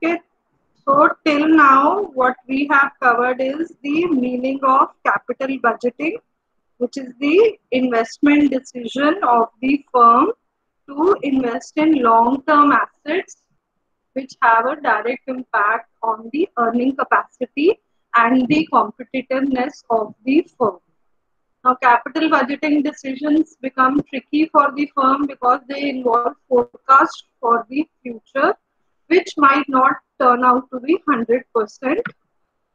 Okay, so till now what we have covered is the meaning of capital budgeting, which is the investment decision of the firm to invest in long-term assets which have a direct impact on the earning capacity and the competitiveness of the firm. Now, capital budgeting decisions become tricky for the firm because they involve forecast for the future, which might not turn out to be 100%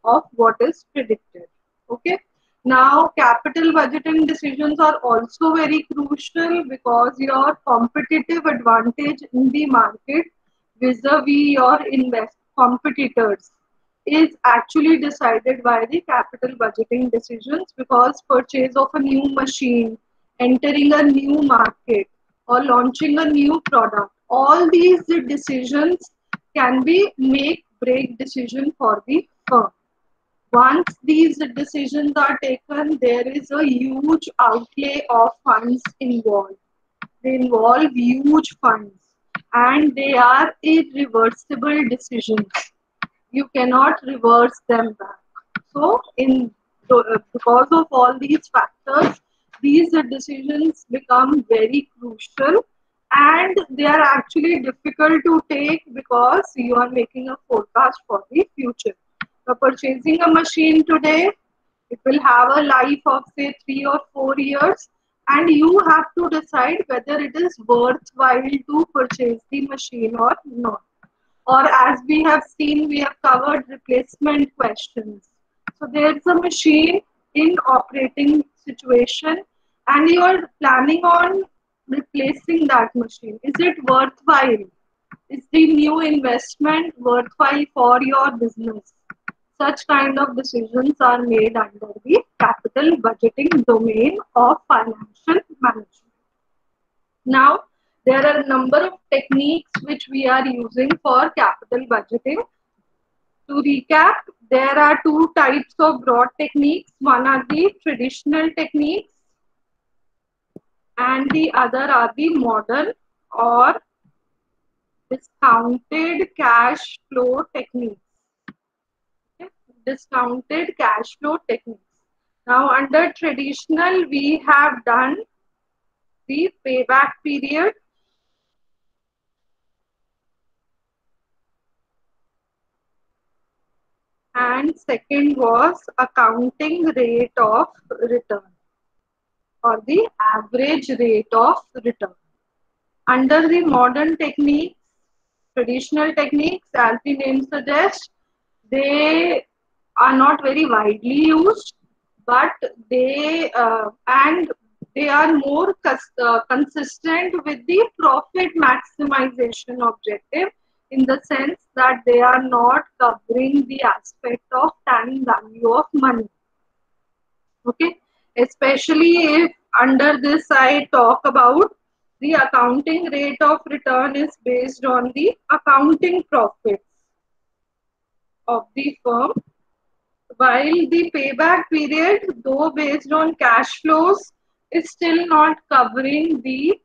of what is predicted. Okay. Now, capital budgeting decisions are also very crucial because your competitive advantage in the market vis-a-vis your invest competitors is actually decided by the capital budgeting decisions, because purchase of a new machine, entering a new market, or launching a new product, all these decisions can be make break decision for the firm. Once these decisions are taken, there is a huge outlay of funds involved. They involve huge funds and they are irreversible decisions. You cannot reverse them back. So, because of all these factors, these decisions become very crucial and they are actually difficult to take because you are making a forecast for the future. So, purchasing a machine today, it will have a life of say 3 or 4 years, and you have to decide whether it is worthwhile to purchase the machine or not. Or as we have seen, we have covered replacement questions. So there's a machine in operating situation and you are planning on replacing that machine. Is it worthwhile? Is the new investment worthwhile for your business? Such kind of decisions are made under the capital budgeting domain of financial management. Now, there are a number of techniques which we are using for capital budgeting. To recap, there are two types of broad techniques. One are the traditional techniques and the other are the modern or discounted cash flow techniques. Okay? Discounted cash flow techniques. Now, under traditional, we have done the payback period, and second was accounting rate of return or the average rate of return. Under the modern techniques, traditional techniques, as the name suggests, they are not very widely used, but they are more consistent with the profit maximization objective, in the sense that they are not covering the aspect of time value of money. Okay, especially if under this I talk about the accounting rate of return is based on the accounting profits of the firm, while the payback period, though based on cash flows, is still not covering the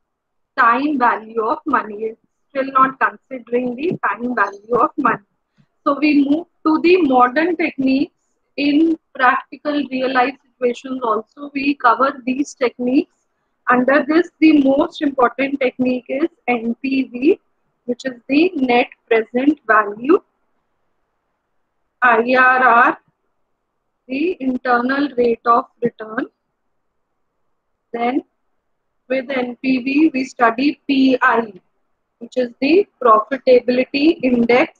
time value of money. It's still not considering the time value of money. So we move to the modern techniques. In practical real life situations also, we cover these techniques. Under this, the most important technique is NPV, which is the net present value, IRR, the internal rate of return. Then with NPV, we study PI, which is the profitability index.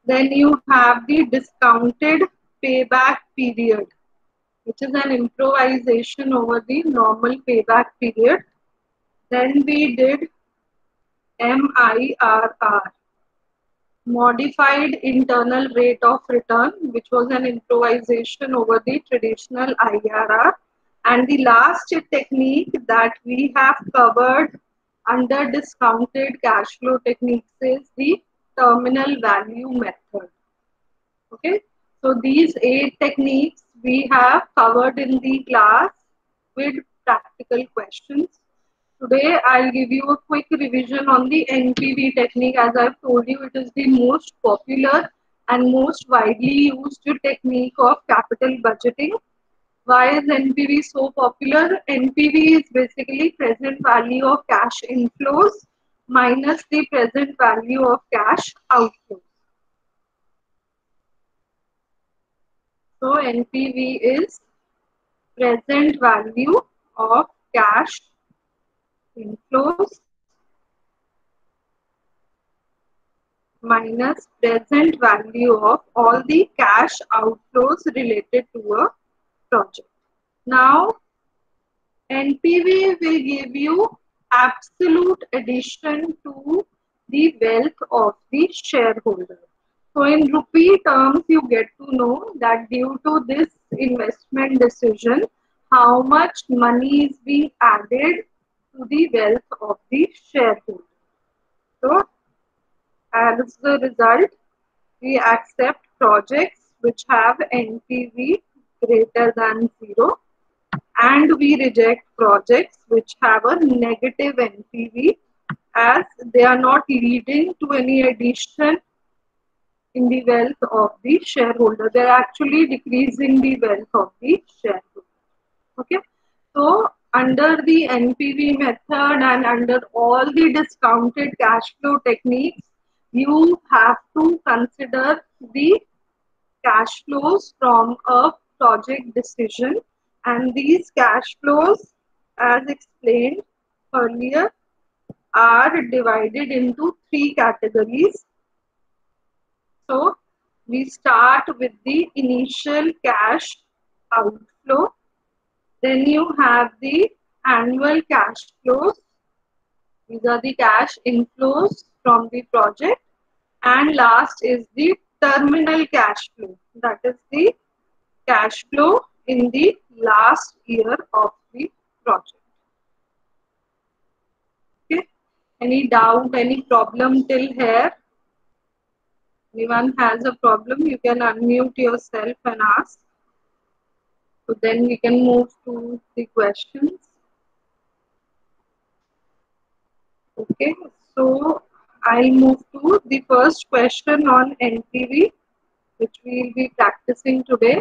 Then you have the discounted payback period, which is an improvisation over the normal payback period. Then we did MIRR, modified internal rate of return, which was an improvisation over the traditional IRR. And the last technique that we have covered under discounted cash flow techniques is the terminal value method. Okay, so these 8 techniques we have covered in the class with practical questions. Today I'll give you a quick revision on the NPV technique. As I've told you, it is the most popular and most widely used technique of capital budgeting. Why is NPV so popular? NPV is basically present value of cash inflows minus the present value of cash outflows. So NPV is present value of cash inflows minus present value of all the cash outflows related to a project. Now, NPV will give you absolute addition to the wealth of the shareholder. So, in rupee terms, you get to know that due to this investment decision, how much money is being added to the wealth of the shareholder. So, as a result, we accept projects which have NPV greater than 0, and we reject projects which have a negative NPV, as they are not leading to any addition in the wealth of the shareholder. They are actually decreasing the wealth of the shareholder. Okay. So under the NPV method and under all the discounted cash flow techniques, you have to consider the cash flows from a project decision, and these cash flows, as explained earlier, are divided into three categories. So we start with the initial cash outflow, then you have the annual cash flows. These are the cash inflows from the project, and last is the terminal cash flow, that is the cash flow in the last year of the project. Okay. Any doubt, any problem till here? Anyone has a problem, you can unmute yourself and ask. So then we can move to the questions. Okay, so I'll move to the first question on NPV, which we will be practicing today.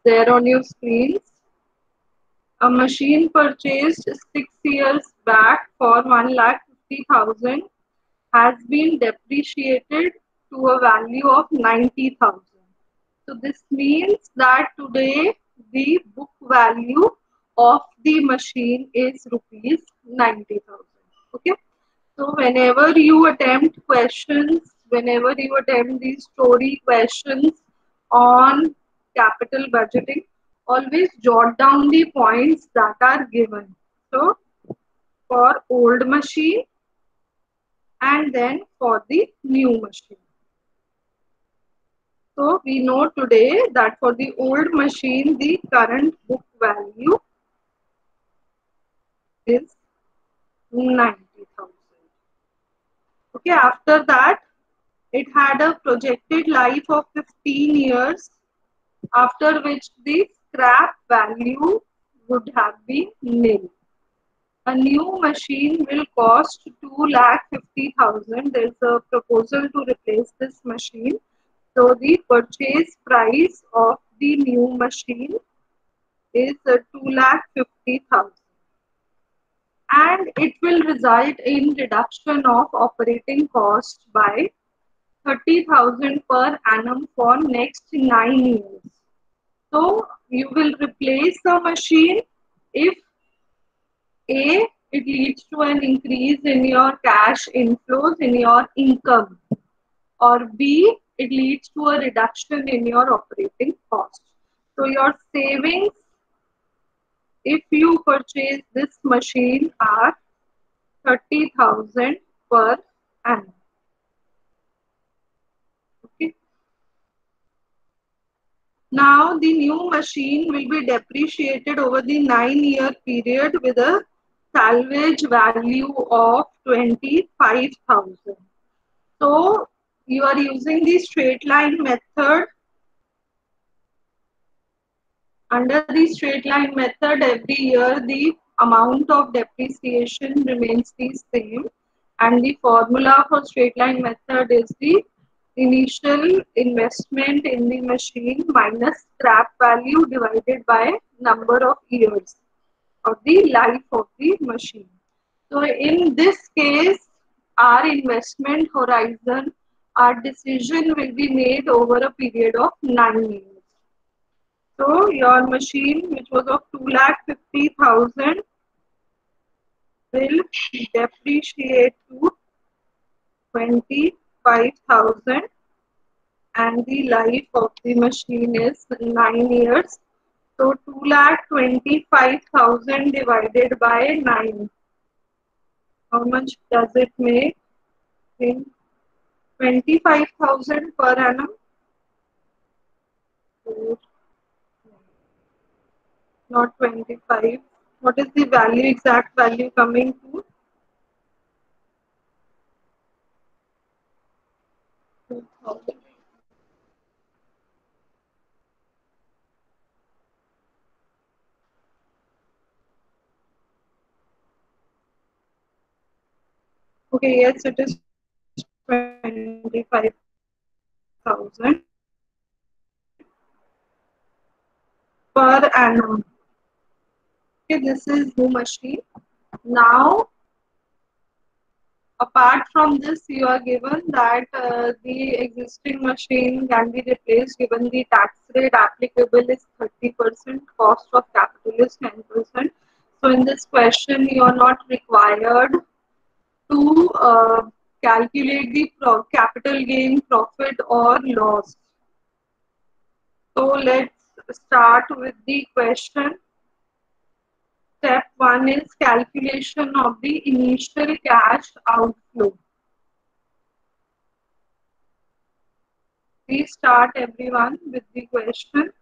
There on your screens. A machine purchased 6 years back for 1,50,000 has been depreciated to a value of 90,000. So this means that today the book value of the machine is rupees 90,000. Okay. So whenever you attempt questions, whenever you attempt these story questions on capital budgeting, always jot down the points that are given. So for old machine and then for the new machine. So we know today that for the old machine, the current book value is 90,000. Okay, after that, it had a projected life of 15 years, after which the scrap value would have been nil. A new machine will cost 2,50,000. There is a proposal to replace this machine. So the purchase price of the new machine is 2,50,000. And it will result in reduction of operating cost by 30,000 per annum for next 9 years. So you will replace the machine if A, it leads to an increase in your cash inflows, in your income, or B, it leads to a reduction in your operating cost. So your savings, if you purchase this machine, are 30,000 per annum. Okay. Now the new machine will be depreciated over the 9-year period with a salvage value of 25,000. So you are using the straight line method. Under the straight line method, every year the amount of depreciation remains the same, and the formula for straight line method is the initial investment in the machine minus scrap value divided by number of years of the life of the machine. So in this case, our investment horizon, our decision will be made over a period of 9 years. So your machine, which was of 2,50,000, will depreciate to 25,000, and the life of the machine is 9 years. So 2,25,000 divided by 9. How much does it make? 25,000 per annum. Not 25. What is the value, exact value coming to? 2,000. Okay, yes, it is 25,000 per annum. Okay, this is new machine. Now, apart from this, you are given that the existing machine can be replaced given the tax rate applicable is 30%, cost of capital is 10%. So in this question, you are not required to calculate the capital gain, profit or loss. So let's start with the question. Step 1 is calculation of the initial cash outflow. Please start everyone with the question.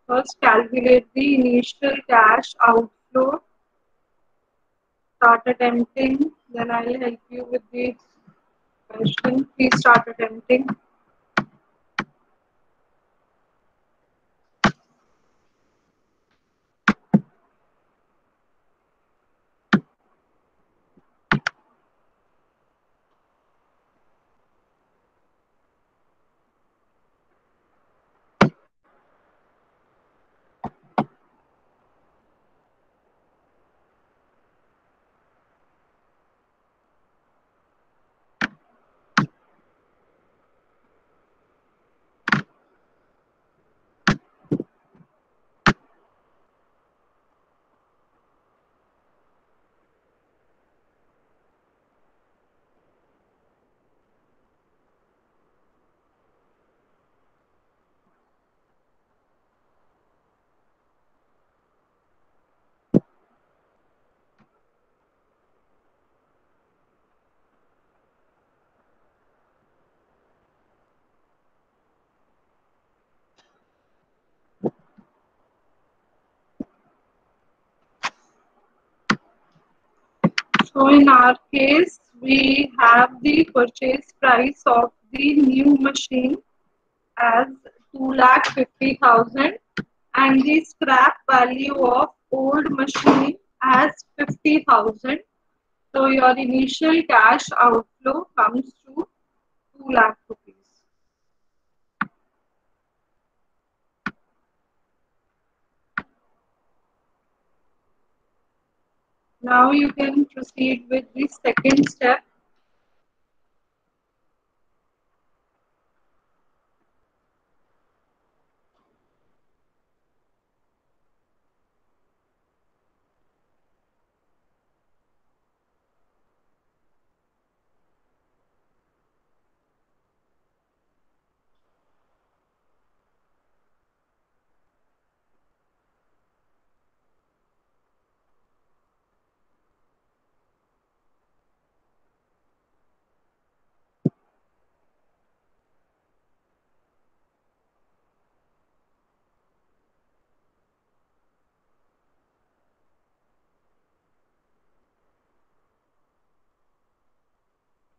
First, calculate the initial cash outflow. Start attempting, then I'll help you with the question. Please start attempting. So in our case, we have the purchase price of the new machine as 2,50,000 and the scrap value of old machine as 50,000. So your initial cash outflow comes to 2 lakh rupees. Now you can proceed with the second step.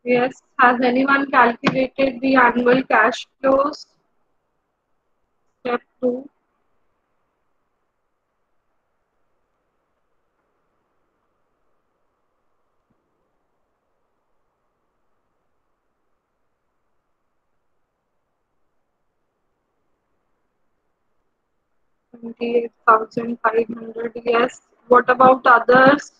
Yes. Has anyone calculated the annual cash flows? Step 2. 28,500. Yes. What about others?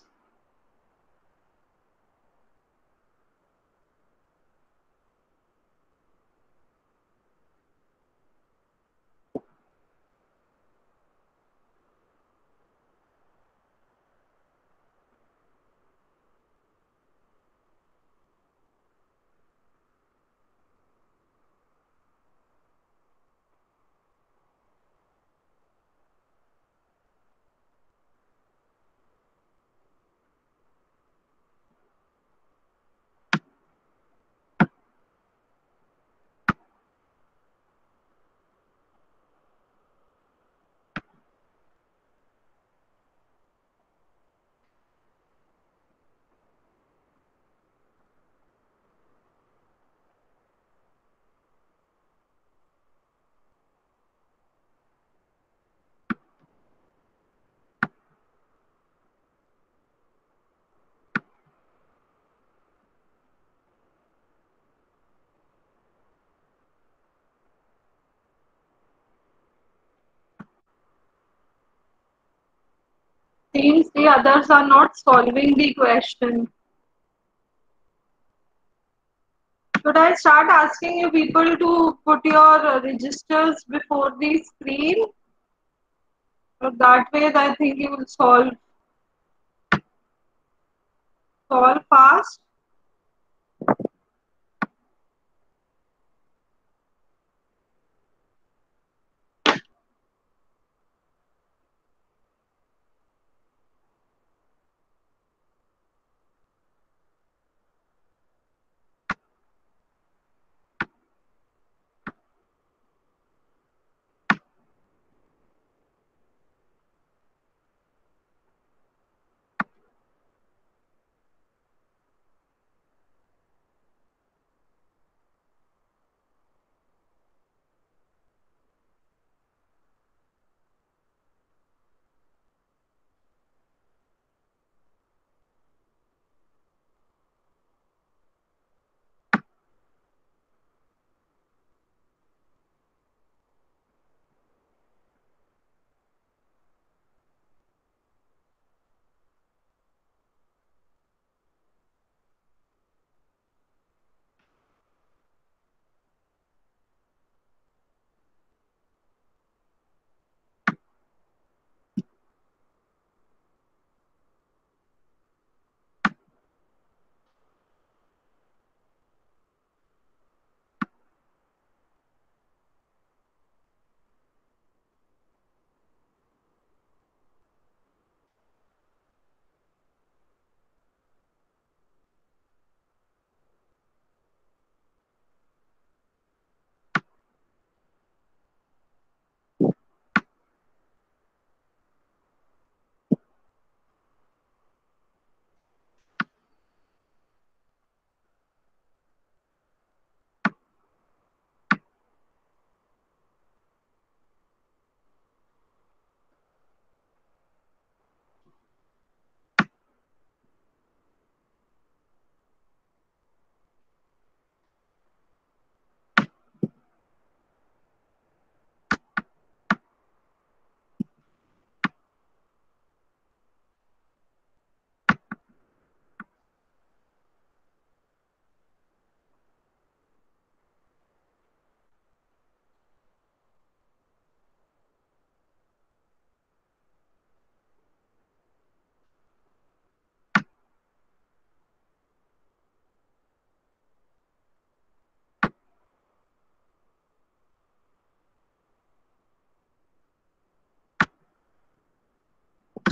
Seems the others are not solving the question. Should I start asking you people to put your registers before the screen? So that way, I think you will solve fast.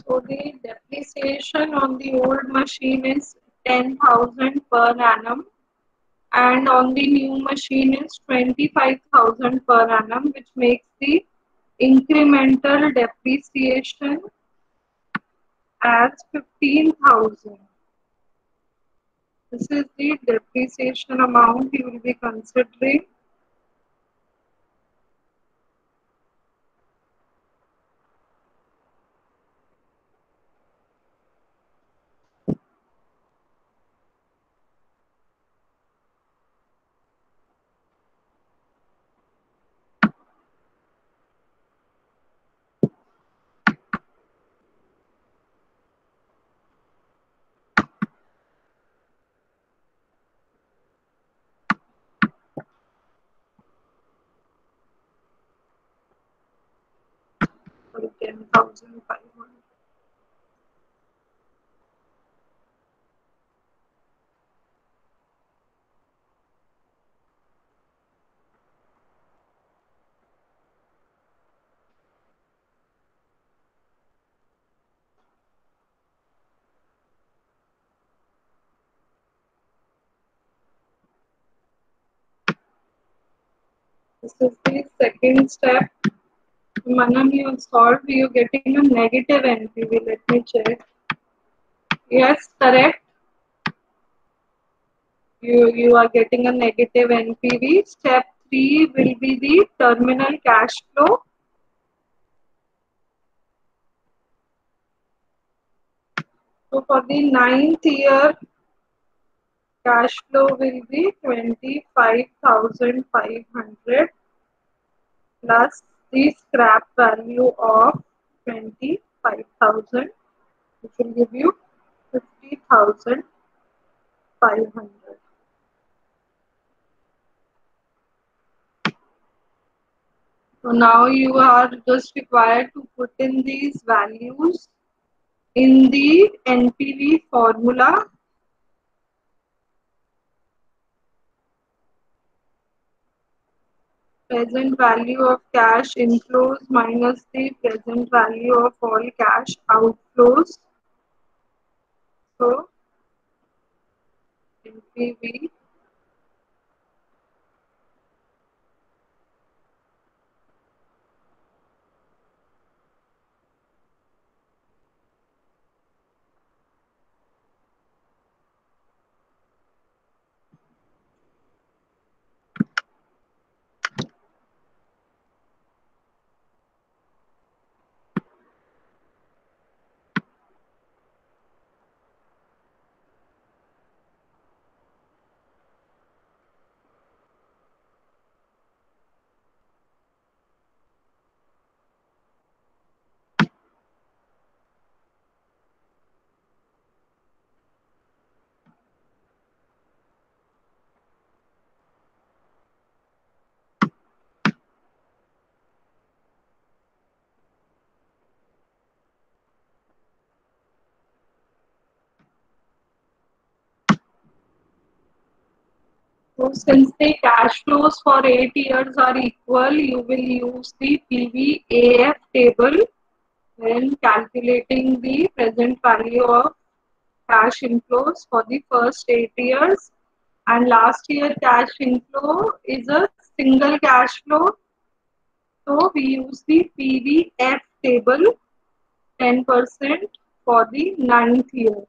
So the depreciation on the old machine is 10,000 per annum, and on the new machine is 25,000 per annum, which makes the incremental depreciation as 15,000. This is the depreciation amount you will be considering. For 10,500. This is the second step. Manam, you solved, you're getting a negative NPV. Let me check. Yes, correct. You are getting a negative NPV. Step 3 will be the terminal cash flow. So for the ninth year, cash flow will be 25,500 plus the scrap value of 25,000, which will give you 50,500. So now you are just required to put in these values in the NPV formula. Present value of cash inflows minus the present value of all cash outflows. So NPV So since the cash flows for 8 years are equal, you will use the PVAF table when calculating the present value of cash inflows for the first 8 years, and last year cash inflow is a single cash flow, so we use the PVF table 10% for the ninth year.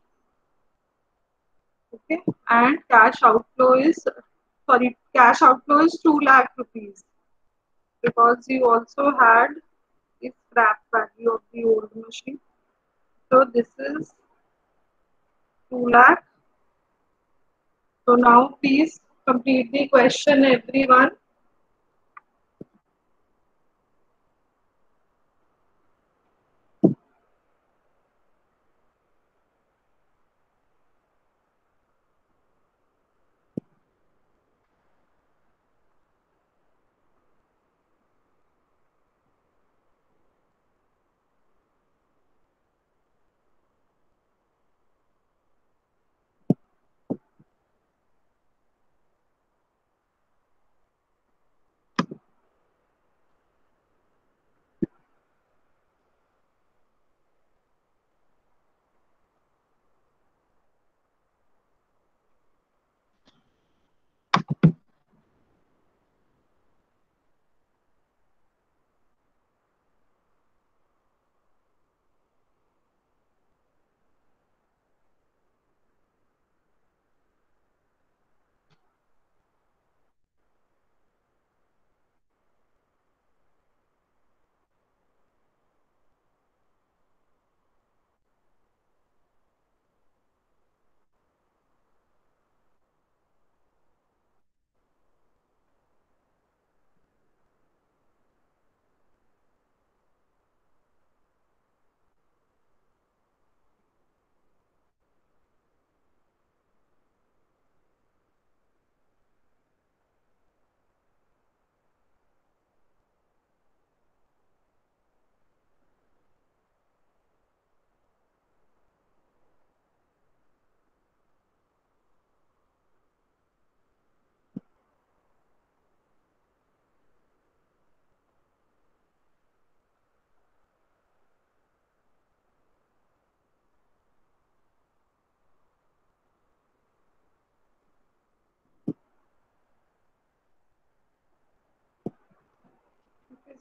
Okay, and cash outflow is 2 lakh rupees because you also had the scrap value of the old machine. So this is 2 lakh. So now please complete the question, everyone.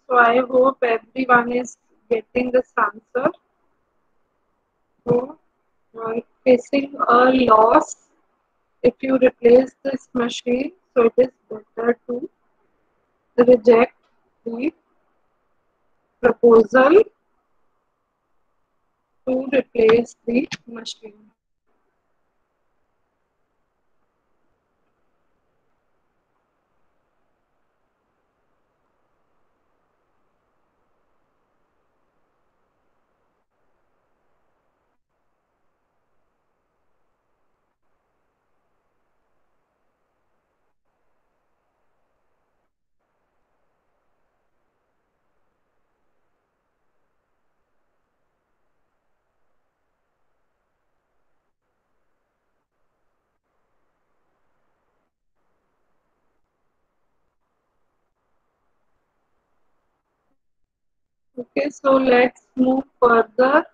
So I hope everyone is getting this answer. So facing a loss if you replace this machine, so it is better to reject the proposal to replace the machine. Okay, so let's move further.